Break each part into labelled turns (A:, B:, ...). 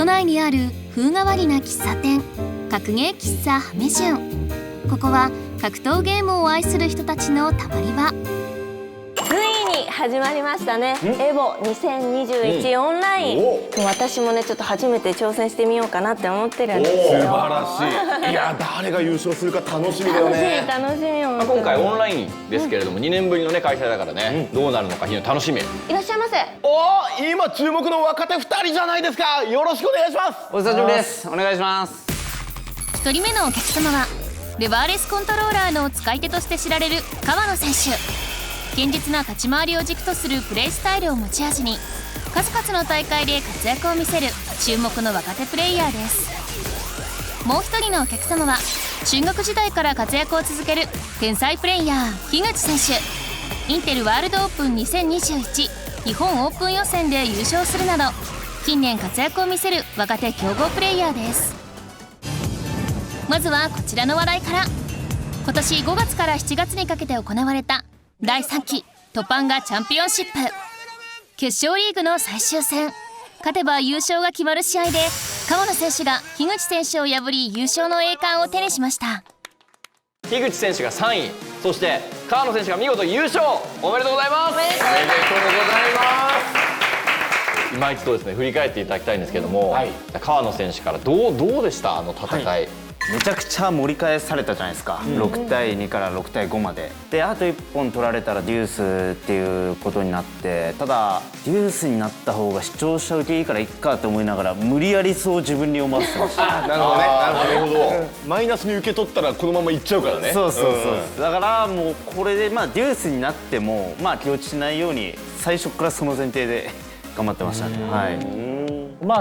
A: 都内にある風変わりな喫茶店、格ゲー喫茶ハメジュン。ここは格闘ゲームを愛する人たちのたまり場。
B: ついに始まりましたね、エボ2021オンライン。私もねちょっと初めて挑戦してみようかなって思ってるんですよ。
C: 素晴らしい。いや、誰が優勝するか楽しみだよね。
B: 楽しみ
D: 今回オンラインですけれども、2年ぶりのね開催だからね、どうなるのか非常に楽しみ。
B: いらっしゃいませ。
C: おー、今注目の若手2人じゃないですか。よろしくお願いします。
E: お久しぶりです。お願いします。
A: 1人目のお客様はレバーレスコントローラーの使い手として知られる川野選手。堅実な立ち回りを軸とするプレースタイルを持ち味に数々の大会で活躍を見せる注目の若手プレイヤーです。もう1人のお客様は中学時代から活躍を続ける天才プレイヤー樋口選手。インテルワールドオープン2021日本オープン予選で優勝するなど近年活躍を見せる若手強豪プレイヤーです。まずはこちらの話題から。今年5月から7月にかけて行われた第3期トパンガチャンピオンシップ決勝リーグの最終戦。勝てば優勝が決まる試合で川野選手が樋口選手を破り優勝の栄冠を手にしました。
D: 樋口選手が3位、そして川野選手が見事優勝。おめでとうございます。
C: おめでとうございます。
D: 今一度ですね振り返っていただきたいんですけども、川野選手からどうでしたあの戦い。
E: めちゃくちゃ盛り返されたじゃないですか、6対2から6対5までで、あと1本取られたらデュースっていうことになって、ただデュースになった方が視聴者受けいいからいっかと思いながら無理やりそう自分に思わせてました
C: なるほどね、なるほど。マイナスに受け取ったらこのままいっちゃうからね。
E: そうだからもうこれでデュースになっても気落ちしないように最初からその前提で頑張ってましたね。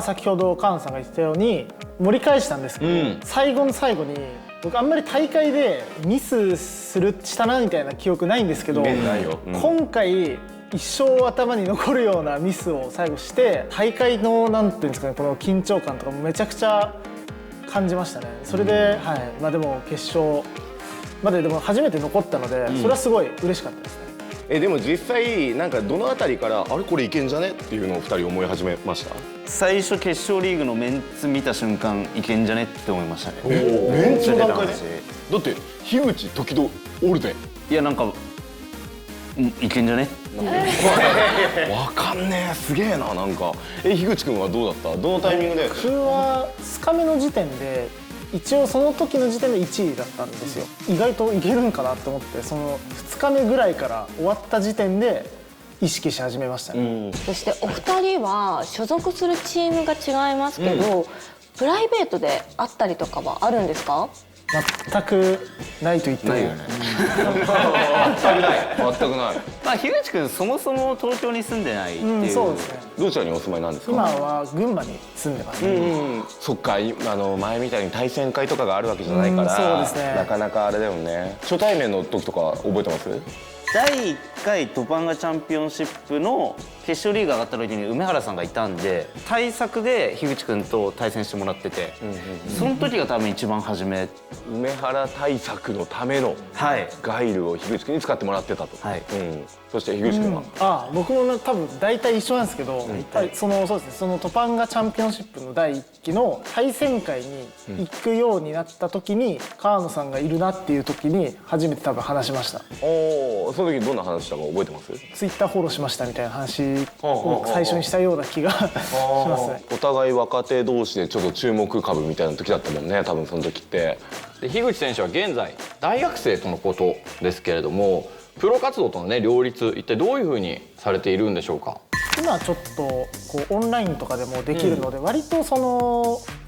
F: 先ほど川野さんが言ってたように盛り返したんですけど、最後の最後に僕あんまり大会でミスしたなみたいな記憶ないんですけど、今回一生頭に残るようなミスを最後して大会のなんていうんですかね、この緊張感とかもめちゃくちゃ感じましたね。それで、でも決勝まででも初めて残ったので、それはすごい嬉しかったですね。
C: でも実際なんかどのあたりからあれこれいけんじゃねっていうのを2人思い始めました？
E: 最初決勝リーグのメンツ見た瞬間いけんじゃねって思いましたね。
C: メンツの段階で？だって樋口時々オルデン、
E: いやなんかいけんじゃね
C: わかんねえ、すげえな。なんか樋口君はどうだった？どのタイミングで？
F: 僕は2日目の時点で一応その時の時点で1位だったんですよ。意外といけるんかなと思って、その2日目ぐらいから終わった時点で意識し始めましたね。
B: そしてお二人は所属するチームが違いますけど、プライベートで会ったりとかはあるんですか？
F: 全くないと言ってもいいよね。
C: 全くない。
E: 樋口君そもそも東京に住んでないっていう。
F: そうですね。
C: どちらにお住まいなんですか？
F: 今は群馬に住んでますね。
C: そっか、前みたいに対戦会とかがあるわけじゃないから、
F: そうですね、
C: なかなかあれだよね。初対面の時とか覚えてます？
E: 第1回トパンガチャンピオンシップの決勝リーグ上がった時に梅原さんがいたんで、対策で樋口君と対戦してもらってて、その時が多分一番初め。
C: 梅原対策のためのガイルを樋口君に使ってもらってたと。そして樋口君は、
F: 僕も多分大体一緒なんですけど、そのトパンガチャンピオンシップの第1期の対戦会に行くようになった時に、川野さんがいるなっていう時に初めて多分話しました。
C: その時どんな話したか覚えてます？
F: ツイッターフォローしましたみたいな話を最初にしたような気がしますね。
C: お互い若手同士でちょっと注目株みたいな時だったもんね、多分その時って。
D: で樋口選手は現在大学生とのことですけれども、プロ活動とのね両立、一体どういうふうにされているんでしょうか？
F: 今ちょっとオンラインとかでもできるので、割と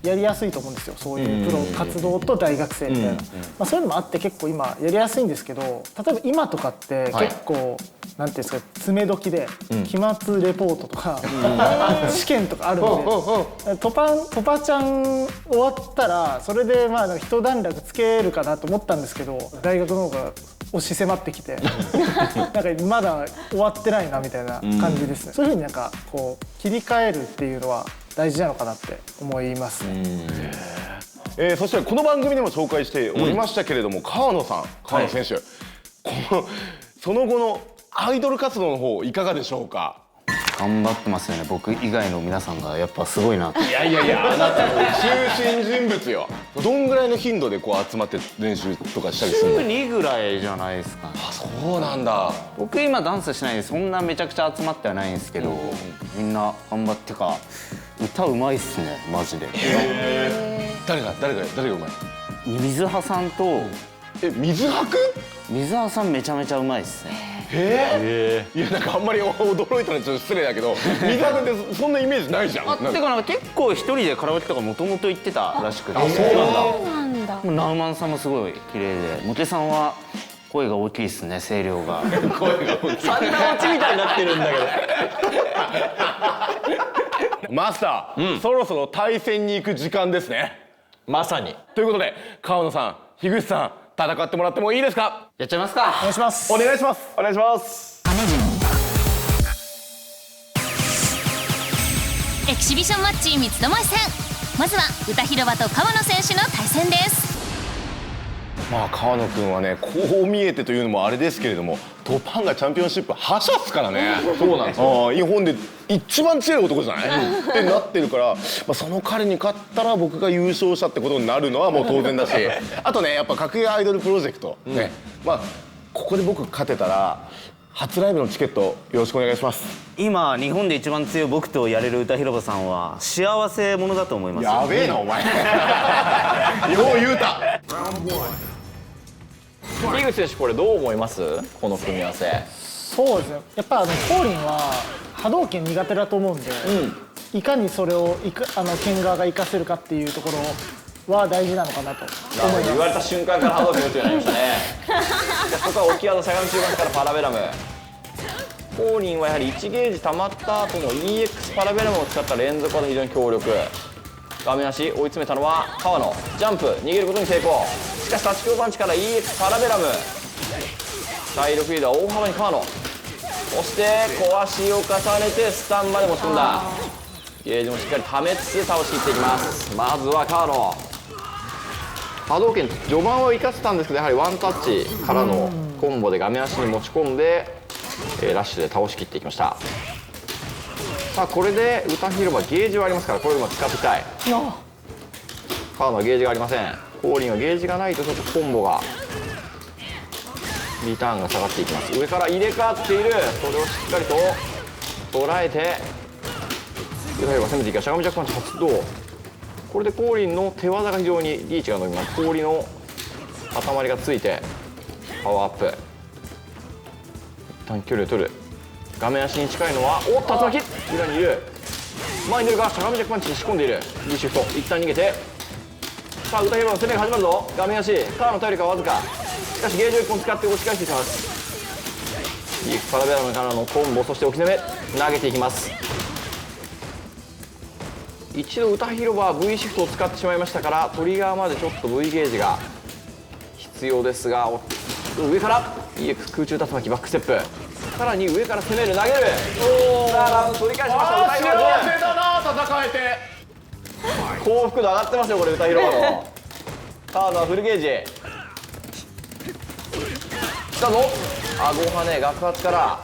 F: やりやすいと思うんですよ。そういうプロ活動と大学生みたいな、そういうのもあって結構今やりやすいんですけど、例えば今とかって結構、なんていうんですか、詰め時で期末レポートとか、試験とかあるので、トパちゃん終わったらそれで一段落つけるかなと思ったんですけど、大学の方が押し迫ってきてなんかまだ終わってないなみたいな感じですね。そういうふうに切り替えるっていうのは大事なのかなって思いますね。
C: そしてこの番組でも紹介しておりましたけれども、川野選手、その後のアイドル活動の方いかがでしょうか？
E: 頑張ってますよね。僕以外の皆さんがやっぱすごいなって。
C: いやいやいや、あなたの中心人物よ。どんぐらいの頻度でこう集まって練習とかしたりするの？
E: 週2ぐらいじゃないですかね。
C: あ、そうなんだ。
E: 僕今ダンスしないんでそんなめちゃくちゃ集まってはないんですけど、みんな頑張ってか歌うまいっすねマジで。
C: 誰がうまい？
E: 水葉さんと
C: 水はく？
E: 水葉さんめちゃめちゃうまいっすね。
C: いやなんかあんまり驚いたのちょっと失礼だけど、水はくってそんなイメージないじゃん。
E: てかなんか結構一人でカラオケとかもともと行ってたらしくて。
B: そうなんだ。
E: ナウマンさんもすごい綺麗で、モテさんは声が大きいっすね、声量が。
D: 三段落ちみたいになってるんだけど。
C: マスター、そろそろ対戦に行く時間ですね。
D: まさに。
C: ということで川野さん、樋口さん、戦ってもらってもいいですか？
E: やっちゃいますか。
F: お願いします。
C: お願いします。
D: お願いします。
A: エキシビションマッチ三つどもえ戦、まずは歌広場と川野選手の対戦です。
C: まあ川野くんはね、こう見えてというのもあれですけれども、トパンガチャンピオンシップ覇者っすからね。
D: そうなんですよ。
C: 日本で一番強い男じゃない、ってなってるから、その彼に勝ったら僕が優勝したってことになるのはもう当然だし、あとねやっぱ格ゲーアイドルプロジェクト、ね、ここで僕勝てたら初ライブのチケットよろしくお願いします。
E: 今日本で一番強い僕とやれる歌広場さんは幸せ者だと思います。
C: やべえなお前。よう言うた。
D: 樋口選手これどう思います？この組み合わせ。
F: そうですね。やっぱコーリンは波動拳苦手だと思うんで、いかにそれを剣側が活かせるかっていうところは大事なのかなと思います。
D: 言われた瞬間から波動拳打つようになりましたね。そこは沖技しゃがみ中盤からパラベラム。コーリンはやはり1ゲージ溜まった後の EX パラベラムを使った連続技非常に強力。画面足追い詰めたのは川野。ジャンプ逃げることに成功。しかし立ち強パンチから EX パラベラム。体力リーダー大幅に川野。そして壊しを重ねてスタンまで持ち込んだ。ゲージもしっかり溜めつつ倒しきっていきます。まずは川野。波動拳序盤は生かせたんですけど、やはりワンタッチからのコンボで画面足に持ち込んで、ラッシュで倒しきっていきました。さあこれで歌広場ゲージはありますから、これをうまく使っていきたい。川野はゲージがありません。コーリンはゲージがないとちょっとコンボがリターンが下がっていきます。上から入れ替わっている。それをしっかりと捉えて歌広場攻めていきます。しゃがみジャックパンチ発動。これでコーリンの手技が非常にリーチが伸びます。氷の塊がついてパワーアップ。一旦距離を取る。画面足に近いのは竜巻。裏にいる。前に出るがしゃがみジャックパンチに仕込んでいる。リシフト一旦逃げて、さあ歌広場の攻めが始まるぞ。画面足からの体力はわずか。しかしゲージを1本使って押し返していきます。リークパラベラムからのコンボ、そして置き攻め投げていきます。一度歌広場は V シフトを使ってしまいましたから、トリガーまでちょっと V ゲージが必要ですが、上から EX 空中竜巻バックステップ。さらに上から攻める、投げる。さあラウンド取り返しました。
C: 幸せだな戦えて。
D: 幸福度上がってますよこれ歌広場の。カードはフルゲージ。来たぞ。顎跳ね爆発から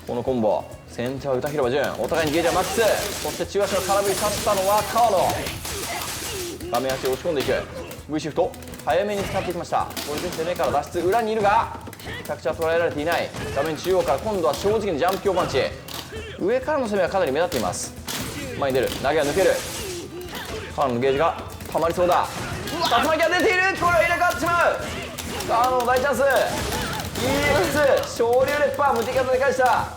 D: このコンボ。先手は歌広場順。お互いにゲージはマックス。そして中足の空振り刺したのは川野。画面足を押し込んでいく。 V シフト早めに使ってきました。これで攻めから脱出。裏にいるが着地は捉えられていない。画面中央から今度は正直にジャンプ強パンチ。上からの攻めはかなり目立っています。前に出る。投げは抜ける。川野のゲージが溜まりそうだ。竜巻が出ている。これは入れ替わってしまう。川野の大チャンス。 EX 昇竜レッパー無敵技で返した。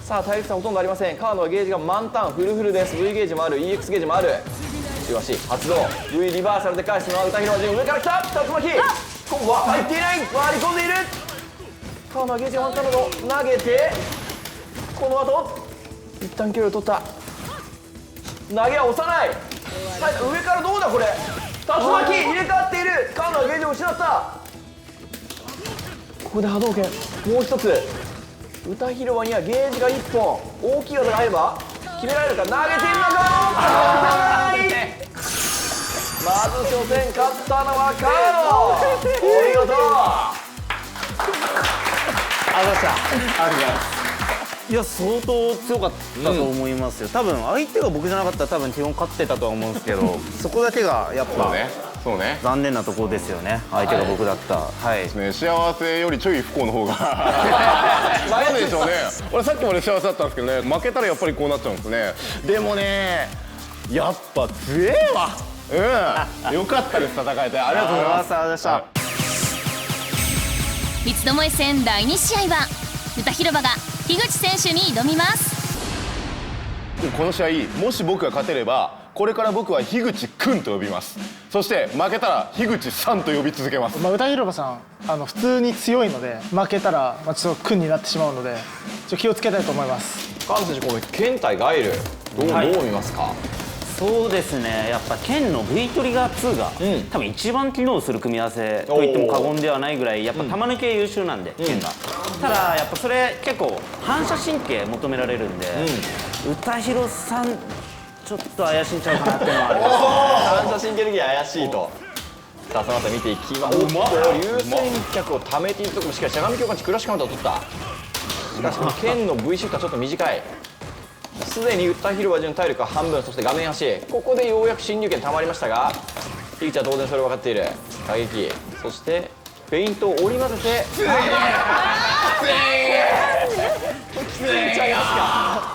D: さあ体力差ほとんどありません。川野はゲージが満タンフルフルです。 V ゲージもある。 EX ゲージもある。中足発動。 V リバーサルで返すのは歌広場順。上から来た竜巻。コンボは入っていない。回り込んでいる。川野はゲージが満タンなど投げて、この後一旦距離を取った。投げは押さない。上からどうだこれ。竜巻入れ替わっている。川野はゲージを失った。ここで波動拳もう一つ。歌広場にはゲージが1本。大きい技が入れば決められるか。投げているのか。まず初戦勝ったのは川野。お見事。ありがとうございました。
E: いや相当強かったと思いますよ、多分相手が僕じゃなかったら多分基本勝ってたとは思うんですけどそこだけがやっぱ
C: そうね
E: 残念なところですよね、相手が僕だったはい
C: ね、幸せよりちょい不幸の方がなんでしょうね。俺さっきまで幸せだったんですけどね、負けたらやっぱりこうなっちゃうんですね。でもねやっぱ強えわ。よかったです、戦えて。ありがとうございます。
E: ありがとうございました。
A: 三つどもえ戦第2試合は歌広場が樋口選手に挑みます。
C: この試合もし僕が勝てればこれから僕は樋口くんと呼びます。そして負けたら樋口さんと呼び続けます。
F: 歌広場さん普通に強いので負けたらちょっと君になってしまうので気をつけたいと思います。
D: 川野選手、この剣対ガイルどう見ますか？
E: そうですね、やっぱ剣の V トリガー2が、多分一番機能する組み合わせと言っても過言ではないぐらいやっぱ玉抜け優秀なんで、剣がただやっぱそれ結構反射神経求められるんで、歌広さんちょっと怪しいんちゃうかなっていうのはありますね。
D: 反射神経的に怪しいと。さあその後見ていきます。流線脚をためているところ、しかししゃがみ強化値クラッシュカウンターを取った。しかしこの剣の V シフトはちょっと短い。すでに歌広場順体力は半分、そして画面足、ここでようやく侵入権たまりましたが、樋口は当然それを分かっている。打撃、そしてフェイントを織り交ぜて、きついんちゃいます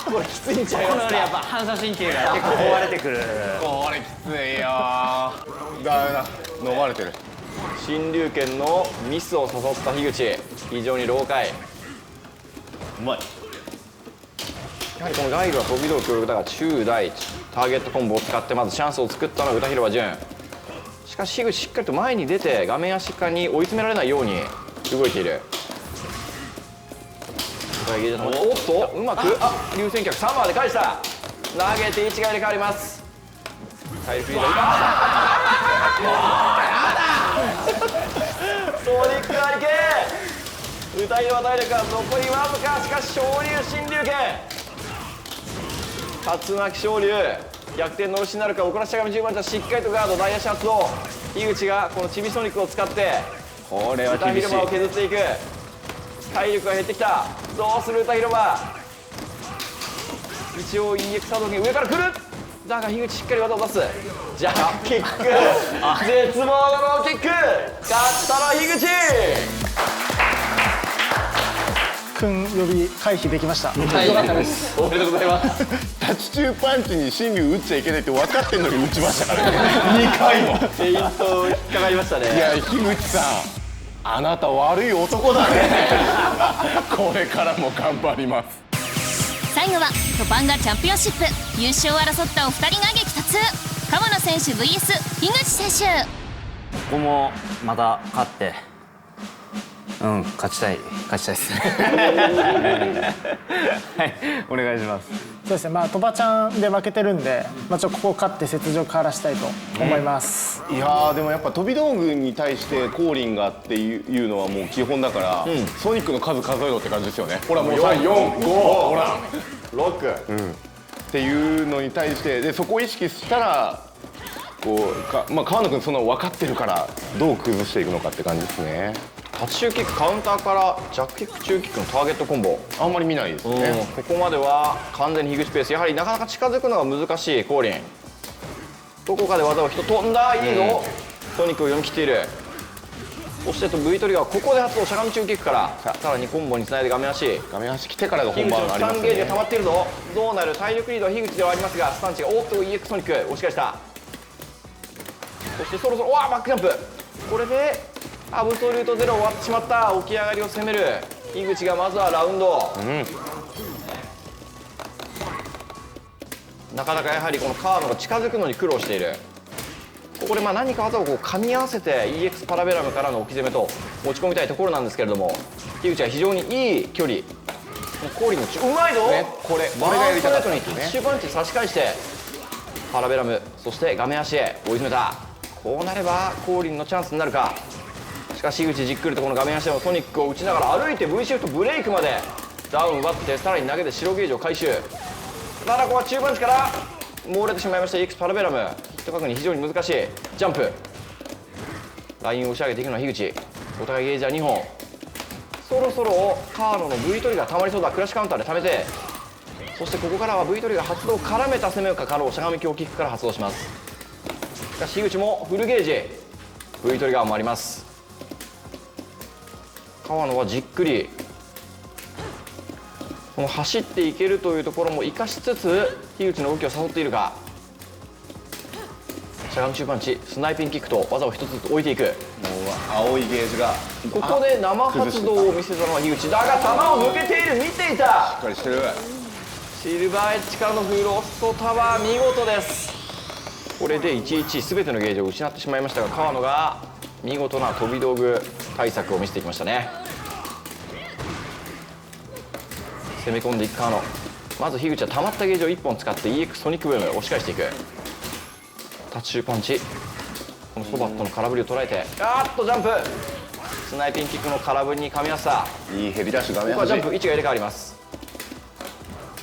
D: か？これきついんちゃいますか？
E: やっぱ反射神経が結構壊れてくる。
C: これきついよ。ダメだ、飲まれてる。
D: 侵入権のミスを誘った樋口、非常に老快。
E: うまい。
D: やはりこのガイルは飛び道具強力だが中大ターゲットコンボを使ってまずチャンスを作ったのは歌広場順。しかし樋口しっかりと前に出て画面足下に追い詰められないように動いている。おっとうまく流線脚3番で返した。投げて位置が入れ替わります。体力リードいソニックありけ。歌広場体力は残りわずか。しかし昇竜新竜拳、竜巻昇竜逆転の押しになるか。怒らししゃがみ10番じゃしっかりとガード、大足発動。樋口がこのチビソニックを使って
C: これは
D: 歌
C: 厳しい。
D: 広場を削っていく。体力が減ってきた。どうする歌広場。一応 EX 波動拳上から来る。だが樋口しっかり技を出す。ジャンプキック絶望のローキック。勝ったのは樋口。
F: 君呼び回避できました。よかったです。
D: おめでとうございます。
C: タチ中パンチに新竜打っちゃいけないって分かってんのに打ちましたからね。2回も。
D: フェイント引っかかりましたね。
C: いや樋口さん、あなた悪い男だね。これからも頑張ります。
A: 最後はトパンガチャンピオンシップ優勝を争ったお二人が激突。川野選手 VS 樋口選手。
E: ここもまた勝って勝ちたいですね。はい、お願いします。
F: そうですね、トバちゃんで負けてるんで、ここ勝って雪辱晴らしたいと思います。
C: いやーでもやっぱ飛び道具に対してコーリンがっていうのはもう基本だから、ソニックの数数えろって感じですよね。ほらもう3、4、5、ほら
D: 6、
C: っていうのに対してでそこを意識したらこう川野君その分かってるからどう崩していくのかって感じですね。
D: タチ中キックカウンターからジャックキック中キックのターゲットコンボ、
C: あんまり見ないですね。
D: ここまでは完全に樋口ペース。やはりなかなか近づくのが難しいコーリン。どこかで技を人飛んだ。いいぞ、ソニックを読み切っている。そしてV トリガーはここで発動、しゃがみ中キックからさらにコンボにつないで画面足。
C: 画面足来てからが
D: 樋
C: 本
D: 口のスタンゲージが
C: 番ありますね。
D: 溜まっているぞ。どうなる。体力リードは樋口ではありますがスタンチがおっと EX ソニック押し返した。そしてそろそろバックジャンプ。これでアブソリュートゼロ終わってしまった。起き上がりを攻める樋口がまずはラウンド、なかなかやはりこの川野が近づくのに苦労している。ここで何か技を噛み合わせて EX パラベラムからの置き攻めと持ち込みたいところなんですけれども、樋口は非常にいい距離。コーリングうまいぞ、
C: これ
D: ワン
C: がやり
D: ストレートに
C: たかったですね。
D: タッシュパンチ差し返してパラベラム、そして画面足へ追い詰めた。こうなればコーリンのチャンスになるか。しかし樋口じっくりとこの画面足でのソニックを打ちながら歩いて V シフトブレイクまでダウン奪って、さらに投げて白ゲージを回収。ただここは中盤地から漏れてしまいました EX パラベラム。ヒット確認非常に難しい。ジャンプラインを押し上げていくのは樋口。お互いゲージは2本。そろそろ川野の V トリガー溜まりそうだ。クラッシュカウンターで溜めて、そしてここからは V トリガー発動を絡めた攻めをかかろう。しゃがみ強キックから発動します。しかし樋口もフルゲージ V トリガーもあります。川野はじっくりこの走っていけるというところも生かしつつ樋口の動きを誘っているか。しゃがみ中パンチ、スナイピングキックと技を一つずつ置いていく。
C: もう青いゲージが
D: ここで生発動を見せたのは樋口だが、球を抜けている。見ていた。
C: しっかりしてる。
D: シルバーエッジからのフロストタワー見事です。これで11全てのゲージを失ってしまいましたが、川野が見事な飛び道具対策を見せていきましたね。攻め込んでいく川野。まず樋口は溜まったゲージを1本使って EX ソニックブーム押し返していく。タッチシューパンチ、このソバットの空振りを捉えて、ジャンプ、スナイピングキックの空振りに噛み合わせた。
C: いいヘビダッシュ画面
D: ここはジャン
C: 端。
D: プ位置が入れ替わります。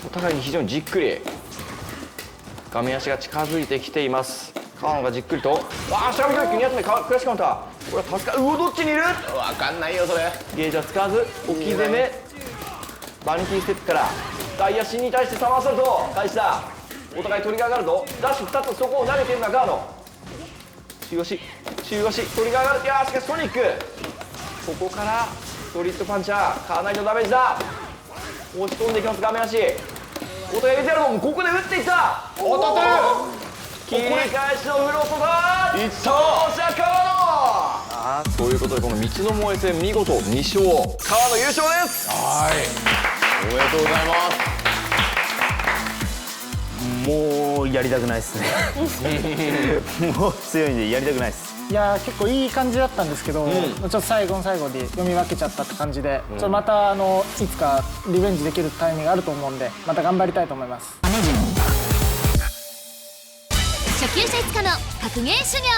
D: お互いに非常にじっくり画面足が近づいてきています。川野がじっくりと、しゃがみ教育2発目クラッシュカウンター。これは助かる。どっちにいる。
C: わかんないよそれ。
D: ゲージは使わず置き攻め、バニティステップから大足に対してサマーソルトを返した。お互いトリガーがあるぞ。ダッシュ2つそこを投げているのは川野。中足トリガーがある。しかしソニック、ここからストリートパンチャーかなりのダメージだ。押し込んでいきます。画面足お互い入れてやるのもここで打っていった。
C: 当たってる。
D: 切り返しのフロートだ。
C: いった
D: 勝者川野。ということでこの三つどもえ戦見事2勝、川野優勝です。
C: はい。おめでとうございます。
E: もうやりたくないですねもう強いんでやりたくないです。
F: いやー結構いい感じだったんですけど、ちょっと最後の最後で読み分けちゃったって感じで、ちょっとまたいつかリベンジできるタイミングがあると思うんで、また頑張りたいと思います。
A: 初級者5日の格ゲー修行、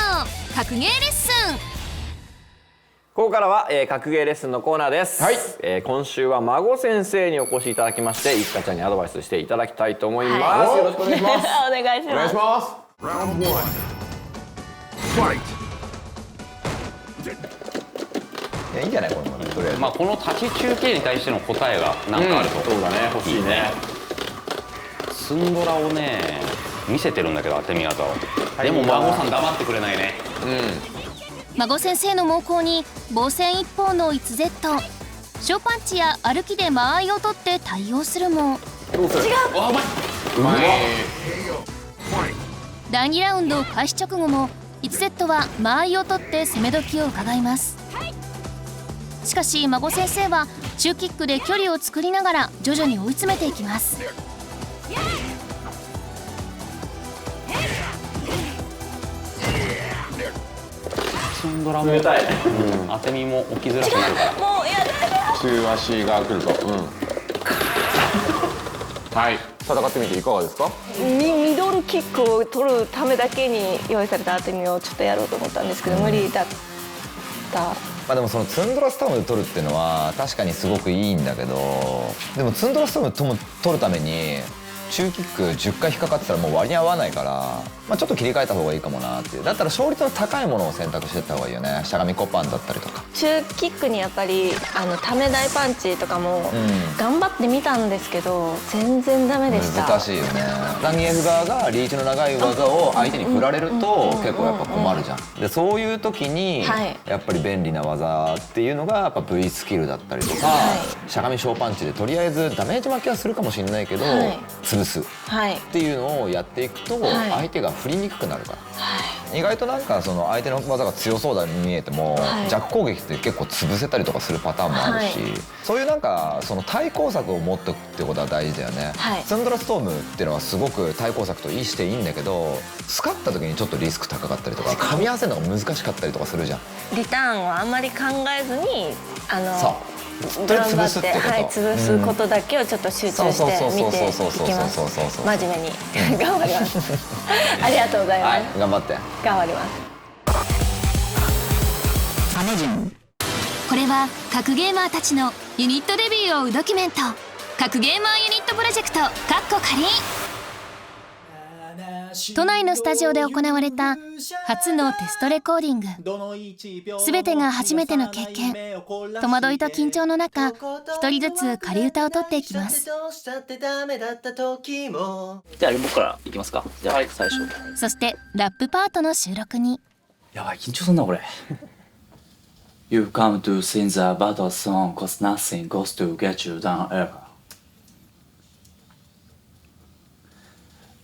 A: 格ゲーレッスン。
D: ここからは、格ゲーレッスンのコーナーです。今週は孫先生にお越しいただきまして、いつかちゃんにアドバイスしていただきたいと思います。よろしくお願いします。
B: お願いします。
D: いいんじゃないこれもね、とりあえず。
G: この立ち中継に対しての答えがなんかあると、
D: そうだね、欲しいね。
G: ツンドラをね見せてるんだけど、当て身技を。でも孫さん黙ってくれないね。
A: 孫先生の猛攻に防戦一方の ITZ。小パンチや歩きで間合いを取って対応するも第2ラウンド開始直後も ITZ は間合いを取って攻め時を伺います。しかし孫先生は中キックで距離を作りながら徐々に追い詰めていきます。
G: ツンドラも、当て身も起きづらくなるから。
B: もうやだ。
C: 中足が来ると。はい。
D: 戦ってみていかがですか。
B: ミドルキックを取るためだけに用意された当て身をちょっとやろうと思ったんですけど、無理だった。
H: でもそのツンドラスタームで取るっていうのは確かにすごくいいんだけど、でもツンドラスターム取るために中キック10回引っかかってたらもう割に合わないから、ちょっと切り替えた方がいいかもなっていう。だったら勝率の高いものを選択していった方がいいよね。しゃがみコパンだったりとか。
B: 中キックにやっぱりため台パンチとかも頑張ってみたんですけど全然ダメでした。
H: 難しいよね。ザニエフ側がリーチの長い技を相手に振られると結構やっぱ困るじゃん。でそういう時にやっぱり便利な技っていうのがやっぱ V スキルだったりとか、しゃがみ小パンチでとりあえずダメージ負けはするかもしれないけど潰すっていうのをやっていくと相手が振りにくくなるから。意外となんかその相手の技が強そうだに見えても弱攻撃って結構潰せたりとかするパターンもあるし、そういうなんかその対抗策を持っておくってことは大事だよね。ツンドラストームっていうのはすごく対抗策としていいんだけど、使った時にちょっとリスク高かったりとか噛み合わせるのが難しかったりとかするじゃん。
B: リターンをあんまり考えずに
H: そう
B: 頑張って潰すことだけをちょっと集中して見ていきます。真面目に頑張ります。ありがとうございます。
H: 頑張って。
B: 頑張ります。
A: これは格ゲーマーたちのユニットデビューをドキュメント、格ゲーマーユニットプロジェクト（都内のスタジオで行われた初のテストレコーディング。全てが初めての経験。戸惑いと緊張の中、一人ずつ仮歌を取っていきます。
I: じゃあ僕からいきますか。じゃあ最初。
A: そしてラップパートの収録に。
I: やばい、緊張すんなこれ。You come to sing the battle song cause nothing goes to get you down ever.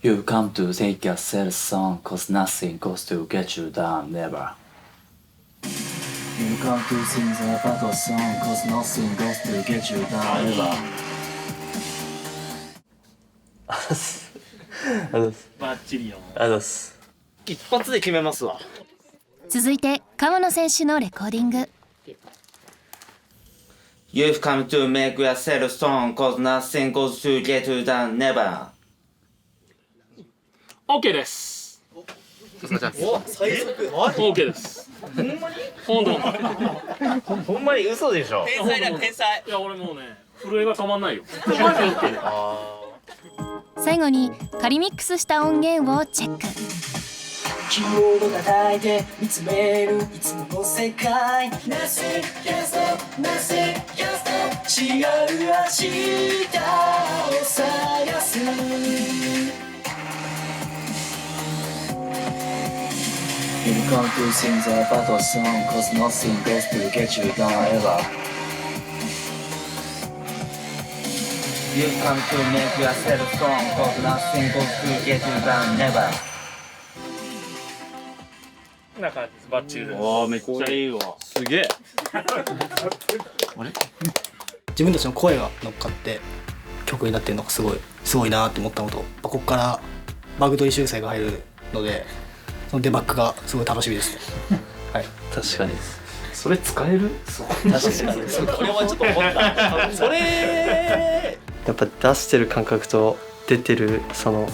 I: You come to take a sad song cause nothing goes to get you down never. You come to sing the battle song cause nothing goes to get you down ever.
J: バッチリよ。
I: 一発で決めますわ。
A: 続いて川野選手のレコーディング。
E: You've come to make a sad song cause nothing goes to get you down never.
J: OK です。
I: 最速。
J: OK です。ほんまに？ほんまに嘘でしょ。天才だ天才。いや俺もうね震えが止まんないよ。
A: 最後に仮ミックスした音源をチェック。
I: キーボード叩いて見つめるいつもの世界。Nothing can stop, nothing can stop。違う明日を探す。You come to sing the battle song cause nothing goes to get you down ever.
E: You come to make a sad song cause nothing goes to get you down never.
J: なんかバッチリです。わあめっちゃいいわ。すげえ。
F: 自分たちの声が乗っかって曲になってるのがすごいなと思ったのと、ここからバグ取り修正が入るので、そのデバッグがすごい楽しみですね。はい。
I: 確かに。それ使える？そう。確かに。これはちょっと思った。それ。
K: やっぱ出してる感覚と出てるその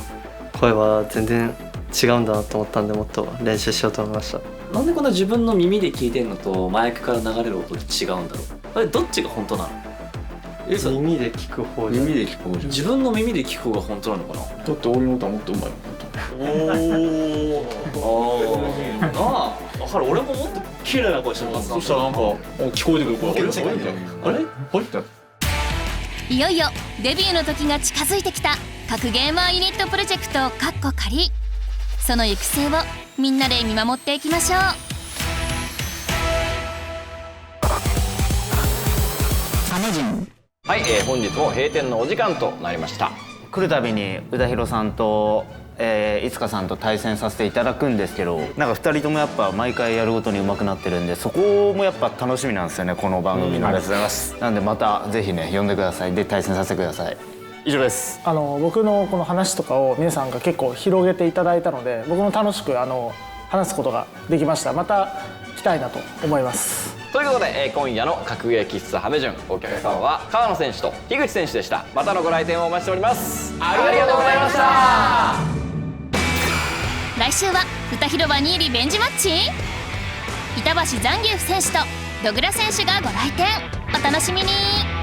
K: 声は全然違うんだなと思ったんで、もっと練習しようと思いました。
I: なんでこんな自分の耳で聞いてるのとマイクから流れる音って違うんだろう。あれどっちが本当なの？
K: 耳で聞く方じゃん。
H: 耳で聞く方じゃん。
I: 自分の耳で聞く方が本当なのかな。
H: だって俺の歌もっとうまいもん。
I: おー。なあ。だから俺ももっと綺麗な声してるはずなんだ。そしたらなんか聞こえてくる声。あれ？
H: ほいって。
A: いよいよデビューの時が近づいてきた各ゲーマーユニットプロジェクト仮。その行く末をみんなで見守っていきましょう。
D: はい、本日も閉店のお時間となりました。
E: 来るたびに宇田弘さんと、いつかさんと対戦させていただくんですけど、なんか2人ともやっぱ毎回やるごとに上手くなってるんで、そこもやっぱ楽しみなんですよね、この番組の。ありがとうございます。なんでまたぜひね呼んでください。で対戦させてください。以上です。
F: 僕のこの話とかを皆さんが結構広げていただいたので、僕も楽しく話すことができました。また来たいなと思います。
D: ということで、今夜の格ゲー喫茶ハメジュン、お客様は川野選手と樋口選手でした。またのご来店をお待ちしております。ありがとうございました。
A: 来週は歌広場にリベンジマッチ。板橋ザンギエフ選手とドグラ選手がご来店。お楽しみに。